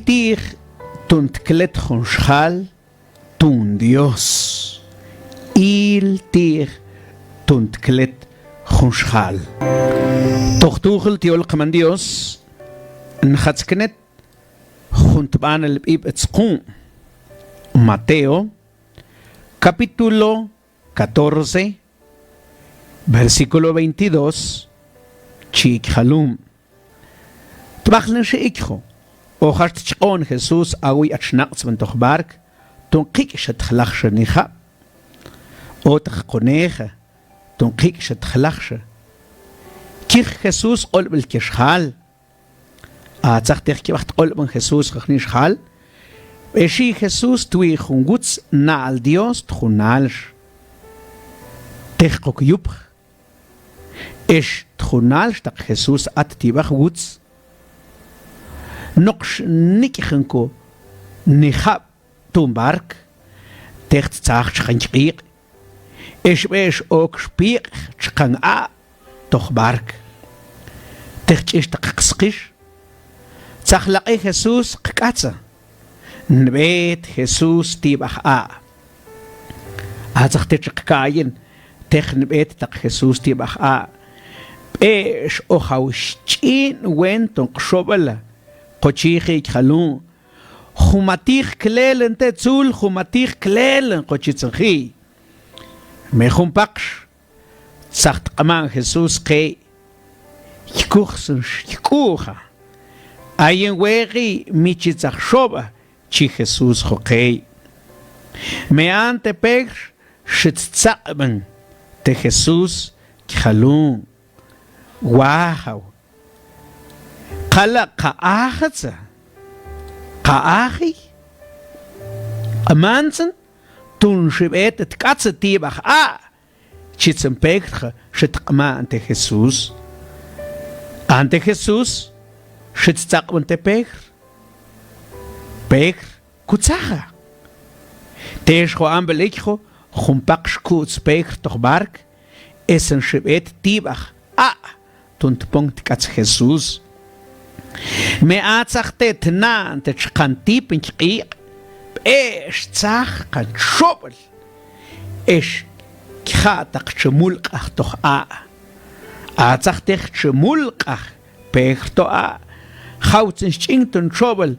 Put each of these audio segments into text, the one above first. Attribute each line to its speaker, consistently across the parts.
Speaker 1: Iltir tuntclet jonshal tun Dios. Iltir tuntclet jonshal. Tochtuchel tiol kaman Dios. Nchatzknet juntban el ib etzkun. Mateo capítulo 14 versículo 22 chik halum. Tbachlen sheikho. Ochart chon Jesús awi achnaqs van toch bark. Ton kik shet khlachshe nicha. Otach konege. Ton kik shet khlachshe. Kich Jesús olbel kishal. Atzach dich kiwacht olben Jesús khnish hal. Eshi Jesús tui khunguts na al Dios tkhunalsh. Tech kokyup. Esh tkhunalsh tak Jesús at tibach guts. Noksh nikichenko nichab tumbark. Tech tzach chkanchik. Esh ook spiek chkang a toch bark. Tech ish tak skish. Tzachlaqe Jesús qkatza. Nbet Jesús tibach a. Atzach techkayen tech nbet tak Jesús tibach a. Esh ochaushchin wenton qshobala. Qochichi khalun. Khumatich klelen tetzul khumatich klelen qochitzi. Mechum paksh. Sagt aman Jesús ke. Ykuchsen ykucha. Ayen wegi michitzach shoba chi Jesús hokei. Me ante peg shitzakben te Jesús khalun. Wow. Kala kaahatza. Kaahi. Amanzen tun shibet et katze tibach a. Chitzen peg shitkma ante Jesús. Ante Jesús. Shitzak unte pegr kutsacha. Teescho ambelicho, chumpaksch kuts pegr toch bark, essen shibet tibach a, tunt punkt kats Jesús. Me atzach tet na ante chkantip in chqiq, esh tzach kan shobel, esh khatak chmulqach toch a. Atzach tech chmulqach pegr to a. Houts in Chington trouble,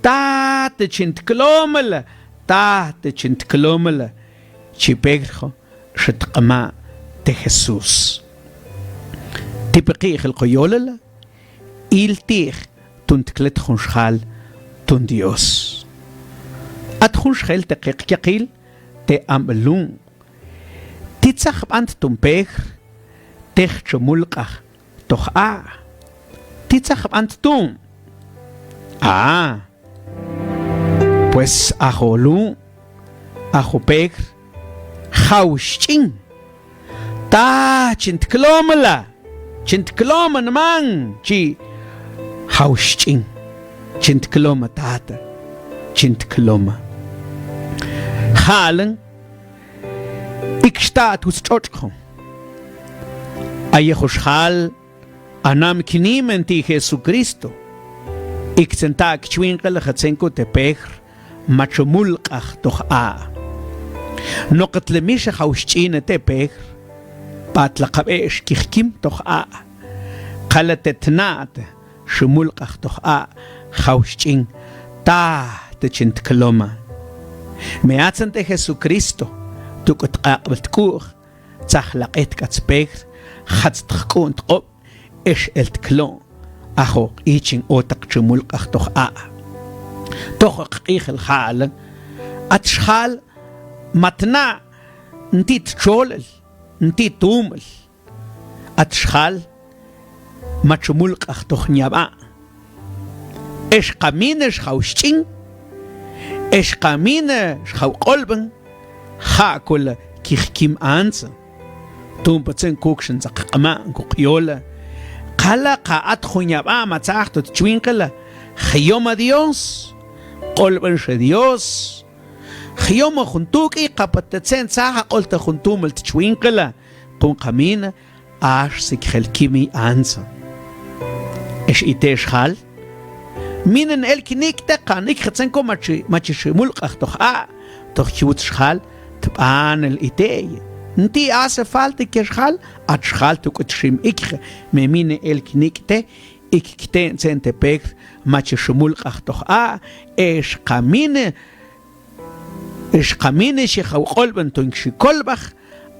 Speaker 1: tate chint klomele, tate chint klomele, chipegro, shetqama te Jesús. Tipekig el koyolele, il tig, tunt klet khunshal, tun Dios. At khunshel te kikil, te ambelung. Titzach ant tumpeg, tech chmulqach, toch a. Titzach ant tum. Ah, pues ajolú, ajopeg, jauschin, ta chintklomala, chintkloma man, chi jauschin, chintkloma tata, chintkloma. Halen, ik staat hoe stotchom. Ayehoshal, anam kiniemen ti Jesucristo. Ik sentak chwinkel gatsenko te pegr machumulqach toch a. Noqat lemisha khawshchina te pegr patlaqabesh kikhkim toch a. Qalatetnat shumulqach toch a khawshchin ta te chint kloma. Meatsante Jesucristo tukut qaqbtkur tsahlaqet katspegr khatstkhkunt qop ish elt klon. Ajo ichin otak chumulqach toch a. Toch qihel hal at shal matna ntit cholel ntit tumel at shal machumulqach toch nyaba. Esh qamine shawshchin esh qamine shawqolben khakul kikhkim ansa tumpatsen kukshen zaqama kuqyola. Kala kaat khunyaba matzachto tchwinkala khiyoma Dios qolben she Dios khiyoma khuntuki qapatatsen tsaha qolta khuntumel tchwinkala qun qamina ash sikhelkimi ansa. Esh itesh hal minen el kinikte qanik khatsen ko machi shimul qahtoh doch chut schal tban el itey nti hace falta que schal at schal tu kutshim ikre me mine el kinikte ikten sente pek machi shimul qahtoh esh qamine shikhaw qolben tun shikolbach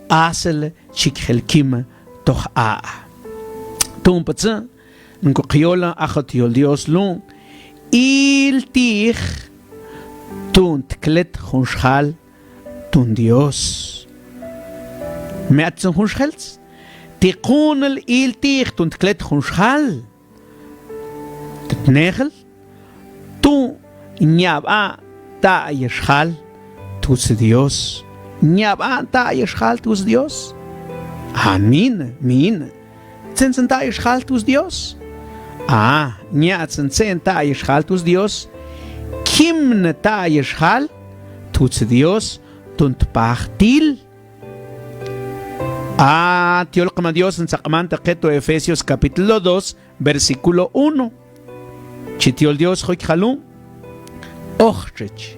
Speaker 1: asel shikhelkim toch tum patsa nko qiola achat yol dios lu il tich tun tklet khunshal tun dios meatsun khunshals tiqun el il tich tun tklet khunshal tnegel tu nyaba ta yeshal tus dios nyaba ta yeshal tus dios min Zensen ta yeshal tus dios zen ta yeshal tus dios kim ta yeshal tus dios tunt partil tiol qama dios en saqmanta qeto Efesios capítulo 2 versículo 1 chitiol dios khoy khalu ochchech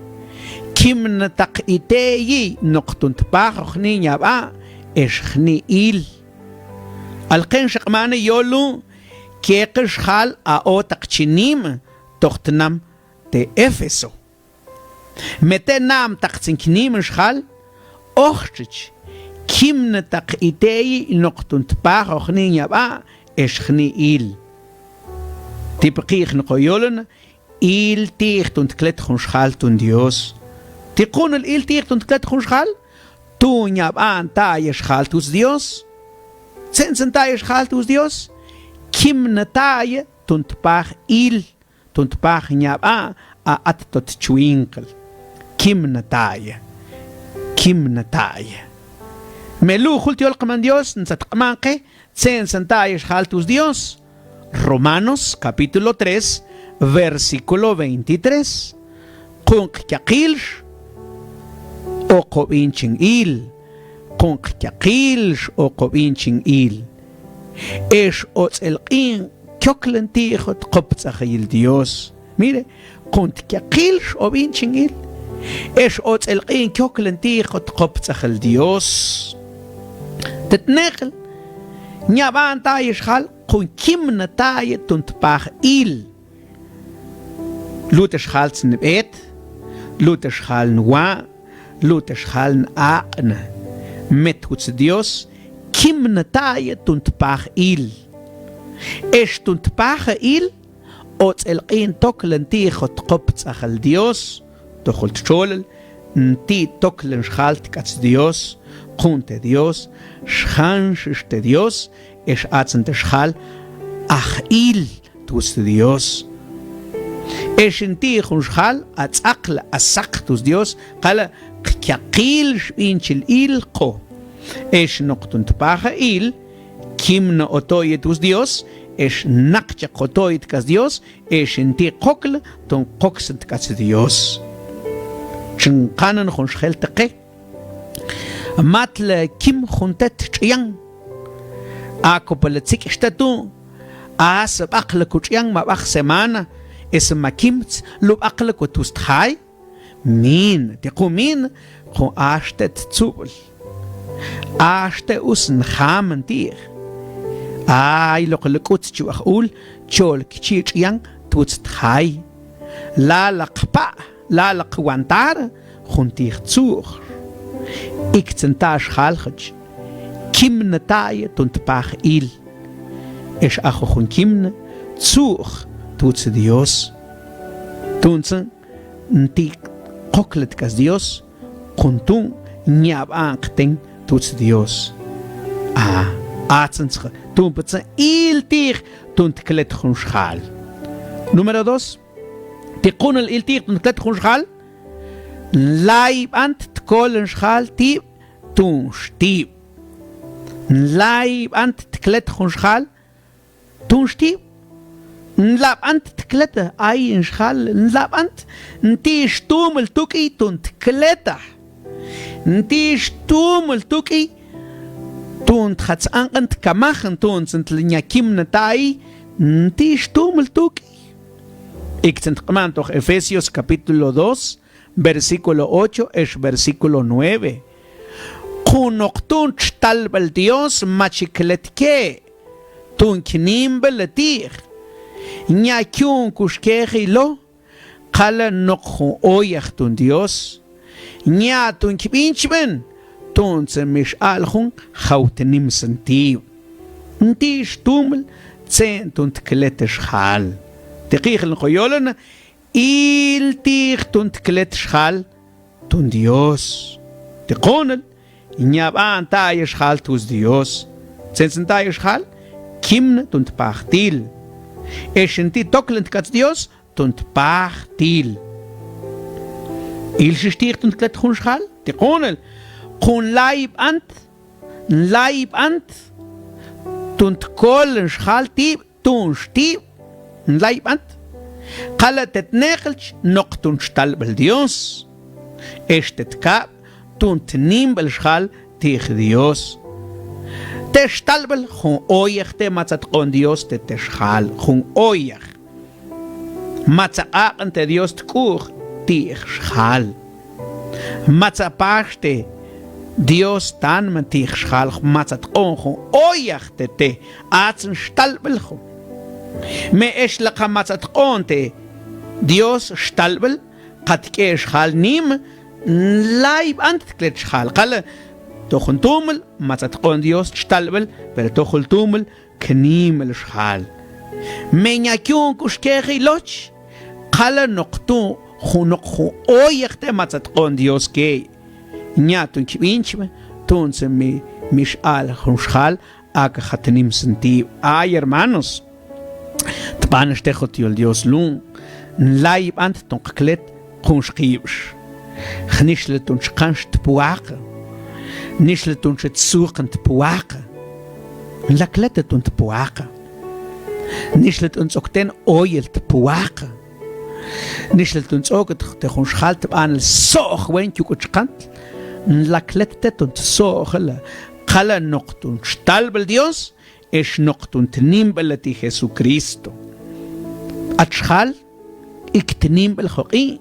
Speaker 1: kim taqiteyi noqtunt pakhni nyaba eshkhni il alqen shaqmana yolu keqish khal o taqchinim toqtnam te Efeso metenam taqtsinknim shkhal ochchech kim taqiteyi noqtunt pakhni nyaba eshkhni il tipqih nqoyoln il ticht und klet khunshal tun dios tiqun el il ticht und klet khunshal tu nyab ta yeshal tus dios sensen ta yeshal tus dios kim natay tunt pach il tunt pach nyab at tot chwinkel kim natay melu khult yol qaman dios nsat qamanqe sensen ta yeshal tus dios Romanos capítulo 3 versículo 23 Qunq yaqilsh o qobinchin il Qunq yaqilsh o qobinchin il Esh otzelqin kyoklentijot qoptzahil Dios mire Qunq yaqilsh o binchin il Esh otzelqin kyoklentijot qoptzahil Dios Tetnegel Nyaban ta yeshal Qun kim natay tunt pach il Lute schalzen bet Lute schaln wa Lute schaln aaqna Met huts Dios Kim natay tunt pach il Esh tunt pach il Ots elqin toklen tichot qoptzach al Dios Tochult cholel Nti toklen schalt katz Dios Qunte Dios Schanshte Dios Esh atzente schal ach il tus Dios Esh inti khunshal atzaqla asaq tus Dios qala qaqil shbinchil il qo Esh noqtunt paja il kimna otoy tus Dios Esh naqcha qotoy kas Dios Esh inti qokla ton qoksent kas Dios chinqanan khunshel taqe matla kim khuntat chiyang Akopalatsik istatu as aqla kuchang mabakh semana es makimts lub aqla kutusthay min tiqumin khu ashtet zubel ashte usn khamen dir ay loqlekut chu akhul chol kichiyang tutsthay la laqpa la laqwantar khuntir zur iktsentash khalkhch kim natay tunt pach il Esh acho khun kim zur tuts Dios tunsen nti qoklet kas Dios quntun nyab anqten tuts Dios atsens tun patsa il tir tunt klet khun shal número 2 tiqun el il tir tunt klet khun shal laib ant tkolen shal ti tun shtib Laib ant tklet khunshal tunshti nlab ant tkleta ay nshal nlab ant nti shtumel tuki tunt kleta nti shtumel tuki tunt khats ant kamachen tunt sind lnya kim natay nti shtumel tuki Ixtentqmantoh Efesios capítulo 2, versículo 8 es versículo 9. Kunoktun chtalbal Dios machikletke tun knimbel tir. Nya kyun kushkehilo qala nokhu oyachtun Dios. Nya tun kibinchben tun mish alhun khawtnim sentiv. Ntish tumel tsen tun tkletesh hal. Tiqih الخيولنا إلتيخ تنتكلت شخال تون ديوس تقونل إنيابان تاي شخال توز ديوس سنسن تاي شخال كيمن تنتباختيل إشنتي توكلنت كاتس ديوس تنتباختيل إلشتيخ تنتكلت خون شخال تقونل خون لايب أنت تنتكول شخال تيب تونشتيب نلايب أنت قال تتناقلش نقطن شتال بالديوس إيش تتكاب تون تنين بالشخال تيخ ديوس تشتال بال خون أويخ تي ما تتقون ديوس تتشخال خون أويخ ما تقاقن تديوس تكوخ تيخ شخال ما تباش تي ديوس تان من تيخ شخال ما تتقون خون أويخ تتي آتن شتال بالخون ما إيش لقى ما تتقونتي ديوس شتلبل قد كيش خال نيم لايب أنت تكلت شخال قال تخن تومل ما تتقون ديوس شتلبل بل تخل تومل كنيم الشخال من يكون كشكيخي لوش قال نقطو خو أويخت ما تتقون ديوس كي نياتون كبينشم تون سمي مش آل خنشخال آك خطنيم سنتي hermanos تبان اشتخت يول ديوس لون نلايب أنت تنقلت قنش قيبش خنشل تنشقنش تبواق نشل تنش تسوق تبواق لكلت تنتبواق نشل تنسوقتين أويل تبواق نشل تنسوق تخنش خال تبان السوخ وين تيكو تشقنت لكلت تنسوخ قال نقطن شتال بالديوس إيش نقطن تنين بالتي يسوع كريستو أتشخال إكتنين بالخقي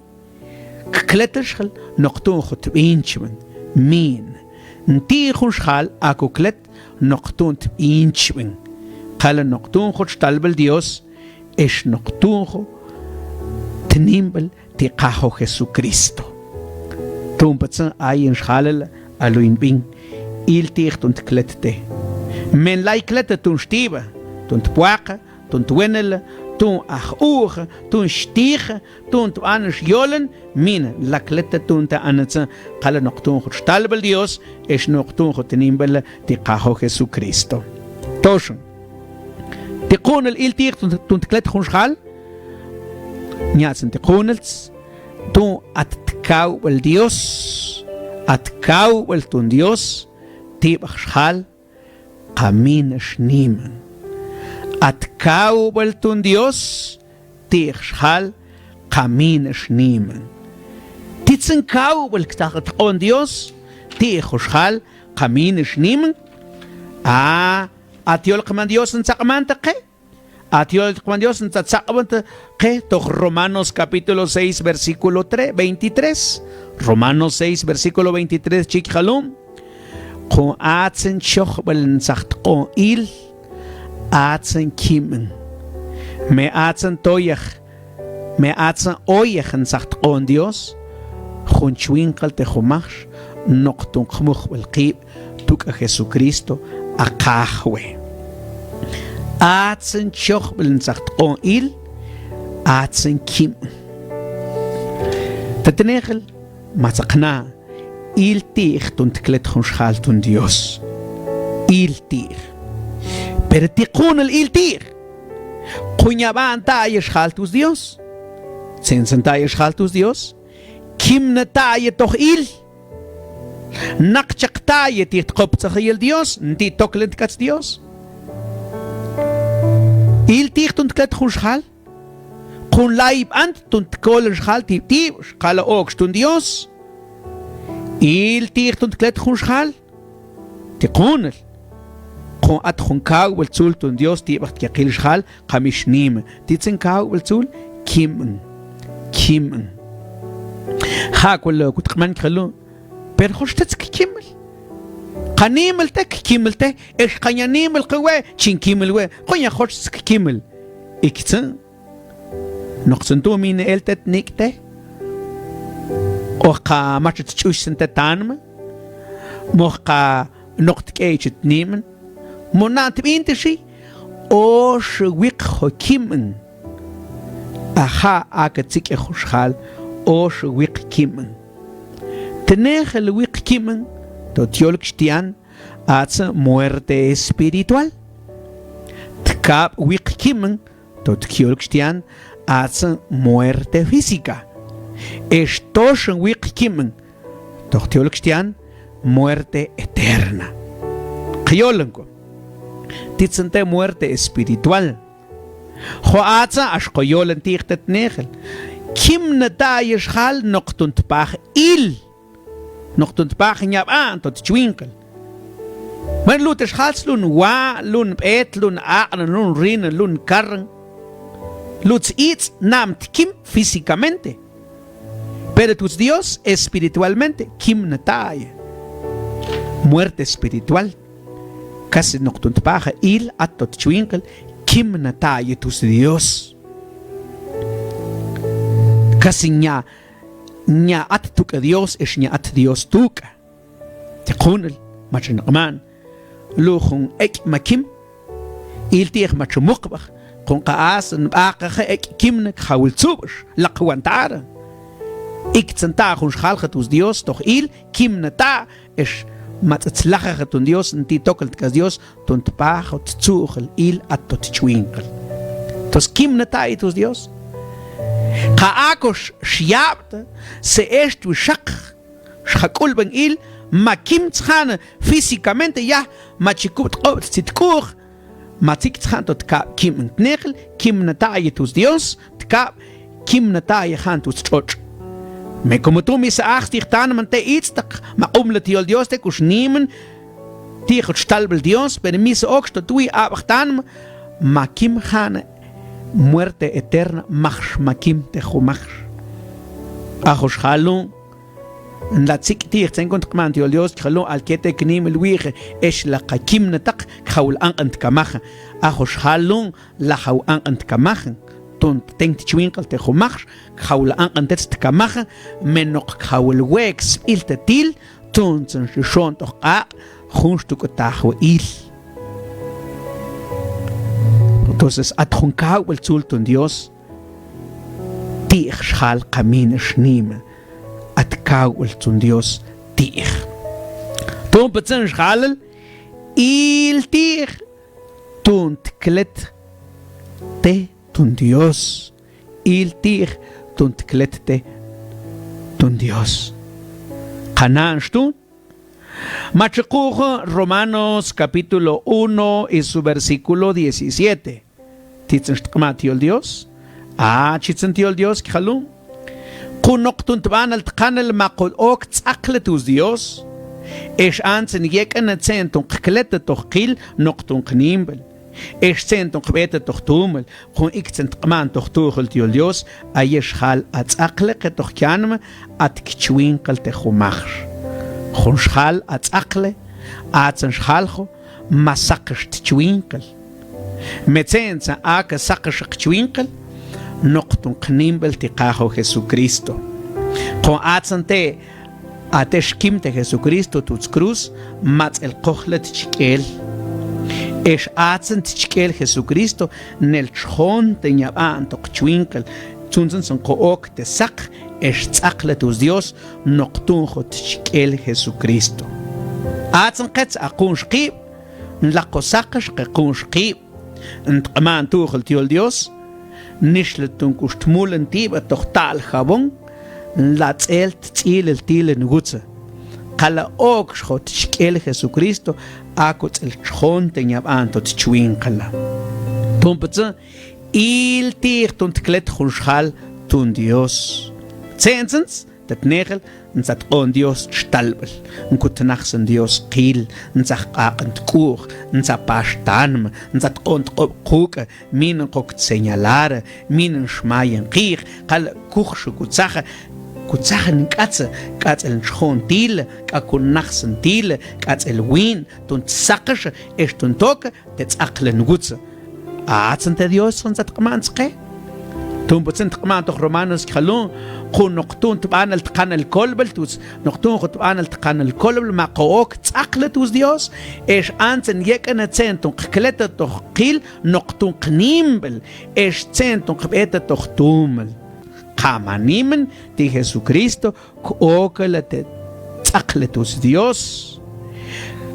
Speaker 1: كلت الشخل نقطن خطبين شمن مين نتي خنشخال أكو كلت نقطن تبين شمن قال نقطن خد شتال بالديوس إيش نقطن خو تنين بال تقاهو يسوع كريستو توم بتسن أين شخال ألوين بين إل تيختن تكلتته من لايكلت تون شتيبة تون تبواقة تون توينل تون أخوخ تون شتيخ تون تبانش يولن مين لاكلت تون تأنت قال نقطون خد شتال بالديوس إيش نقطون خد تنين بل تقاهو يسوع كريستو توشن تقون الإل تيخ تون تكلت خون شخال نياتسن تقونلتس تون أتكاو بالديوس أتكاو بالتون ديوس تيبخ شخال قامين شنيما أتكاو بالتون ديوس تيخ شخال قامين شنيما تتسنكاو بالكتاقون ديوس تيخ شخال قامين شنيما أتيول قمان ديوس نتاقمان تقي أتيول قمان ديوس نتاقمان تقي توخ Romanos capítulo 6 versículo 23 Romanos 6 versículo 23 chik halum قو آتسن شخ بالنسخت قو إل آتسن كيمن ما آتسن تويخ ما آتسن أويخ نسخت قو ديوس خون شوين قلت خمخش نقطن خمخ بالقيب توك يسوع كريستو أقاهوه آتسن شخ بالنسخت قو إل آتسن كيمن تتناخل ما تقنع Il tir ton teclet khonshal ton Dios. Il tir. Pero tiqun el tir. Qunyaban ta yeshal tus Dios. Sensen ta yeshal tus Dios. Kim ta yetoch il. Naqchaq ta yetit qoptsakh el Dios, nti toklet kats Dios. Il tir ton teclet khonshal. Qun laib ant ton tkol shal ti qala ok ton Dios. إل تيختون تكلت خون شخال تقونل خون أتخون كاو بالتول تون ديوس تيبخت كيقيل شخال قميش نيم تيتسن كاو بالتول Kim. Hakul kutman khalo. Per khoshtets kimel. Qanimel tek kimelte esh qanyanimel qwe chin kimel we. Qonya khoshts kimel. Iktsen. Noqsentu min eltet nikte. Oqa machet chusente tanme. Moqa noqtkechet nimen. Monat bintishi. Osh wik hokimen. Aha akatsik ekhushal. Osh wik kimen. Tenegel wik kimen. Totiol Christian hace muerte espiritual. Tkap wik kimen. Totiol Christian hace muerte física. Estos wik kimen. Totiol Christian muerte eterna. Kyolenko. Titsente muerte espiritual. Joatza ashkoyolen tichtet negel. Kim nata yeshal noctunt pach il. Noctunt pach nyab aan tot twinkel. Men lut schals lun wa lun et lun aan lun rin lun karren. Luts iets namt kim físicamente. Pero tus Dios espiritualmente kim nata. Muerte espiritual. Casi noctunt pach il at tot twinkel. Kim nata tus Dios. Casi nya at tuka Dios es nya at Dios tuka. Tekunel machin qaman lukhun ek makim il tier mach muqbah kon qaas nbaqah ek kimne khawul tsubish laqwantara ik tsantahun khalkhatus Dios doch il kimne ta es matslakhatun Dios nti tokelt kas Dios tunt pahot tsukhel il at tot chwinkel tos kimne ta itus Dios Kaakosh shiabte se estu shak shakul ben il makim tschane físicamente ya machikut qot sitkur matik tschantot ka kim negel kim natayetus Dios tka kim nataye khantus choch me como tú mis achtig tan mante itstak ma umlet yol Dios te kus nehmen dich stalbel Dios per mis okst tu abachtan makim khane muerte eterna mach makim te khumach achos khalu la tsiktir tsenkont kmanti ol Dios khalu al kete knim elwige es la qakim natak khaul an ant kamach achos khalu la khau an ant kamach ton tenkt chwinkel te khumach khaul an ant tst kamach menok khaul wex iltetil ton tsen shon toch a khunshtuk tahu il. Entonces, atjunkau el sultan Dios, tich schal kamine schnime, atkau el sultan Dios, tich. Ton petsen schal, il tich, ton tklet te ton Dios, il tich, ton tklet te ton Dios. Hanan stun. Machukujo, Romanos capítulo 1 y su versículo 17. Titzentmatiol Dios. Chitzentiol Dios, Khalum. Kunoktuntban al Tkanel Makod Ok Tzakletus Dios. Esh anzen yeken zentung klette toch kil noktun knimbel. Esh zentung bete toch tumel. Kun ik zentman toch tuchelt Dios. Ayesh hal atzakleke toch kyanme at kchwinkel te khumach. Khunshal atzakle atzenschalcho masakst chwinkel. Metzenza aka saksh chwinkel noktun knimbel tiqajo Jesucristo. Kon atzante ateshkimte Jesucristo tuts cruz mats el kochlet chikel. Es atzent chikel Jesucristo nel chon teñaban tok chwinkel. Tunzen son kook te sak es tzakletus Dios noktun hot chikel Jesucristo. Atzen qets aqun shqib nlaqosaqsh qaqun shqib ntqman tuchel tiol Dios nishletun kustmulen tiba tochtal jabon latzelt tzil el tilen gutze qala ok hot chikel Jesucristo akot el chon teñaban tot chwinqala tumpetze il tir tunt klet khunshal tun Dios. Zenzens tatnegel nzat on Dios chtalbel nkutnaxen Dios qil nzaqaqent kur nzapashtanm nzat on quk min qok señalar min shmayen qir qal kukhshu kutsacha kutsachen katzel schontil kakunnaxentil katzel win tun tsaqish estun tok tetsaqlen gutz aatzente Dios nzat qmantzqe tun botsent qmantok romanos khalun qun noqtun tban al tqan al kolbel tus noqtun tban al tqan al kolbel ma qook tsaqlet us Dios es anzen yeken zentun qkletet doch qil noqtun qnimbel es zentun qbetet doch tumel qamanimen di Jesucristo qooklet tsaqlet us Dios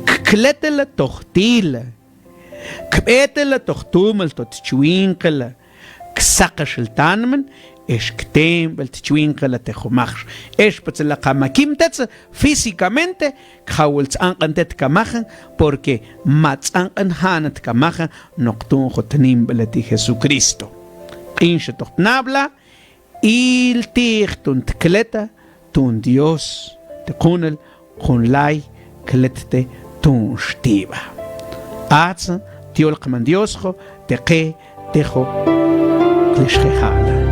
Speaker 1: qkletel doch til qbetel doch tumel tot chwinkel كساقش التانمن إيش كتيم بالتشوينك لتخمخش إيش بتسلا كماكيم تتس فيسيكامنتي كحاول تانقن تتكمخن porque ما تانقن هان تكمخن نقطون ختنيم بلتي Jesucristo إنش تختنابلا إل تيختون تكلتا تون ديوس تكونل كون لاي كلتة تون شتيبا أعطس تيولق من ديوسخو تقي تخو לשכחה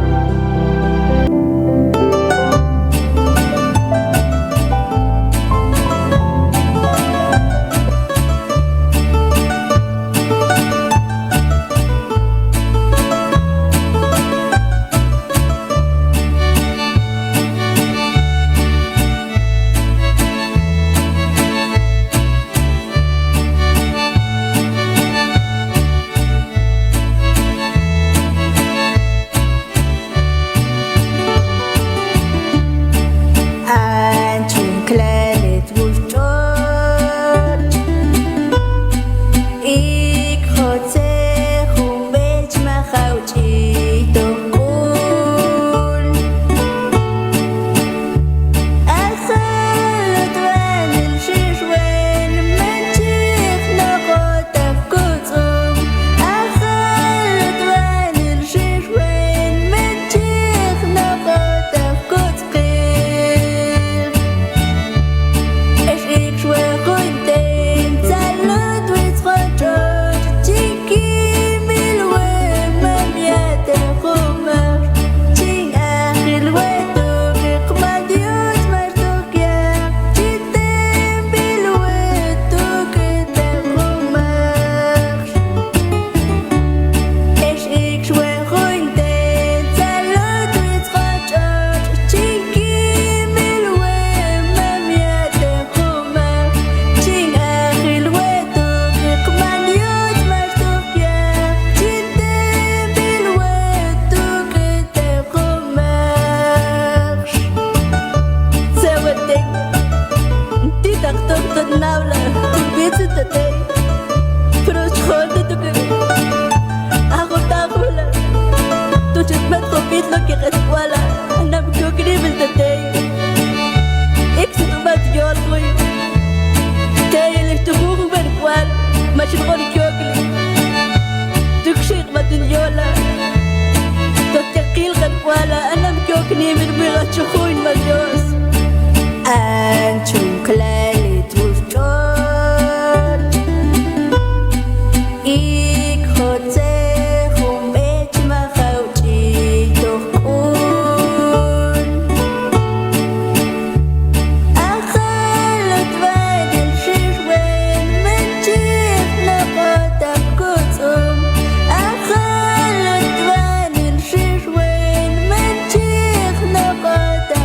Speaker 2: Nobody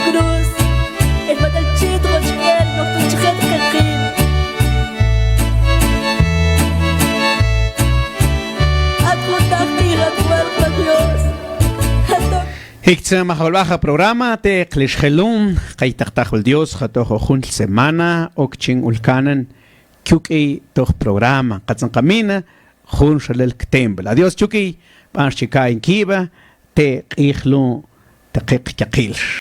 Speaker 2: cruz. El batalchito chiquel, no tu chiquel caqui. Atmutahti, atmuerta Dios.
Speaker 1: Hiktsam baja programa te klishhelum kaitaktajul Dios hatojo junl semana okching ulkanan kyuki toj programa katsan kamina jun shalel ktembel. Adiós chuki, pan chikai kiba te qihlu te qik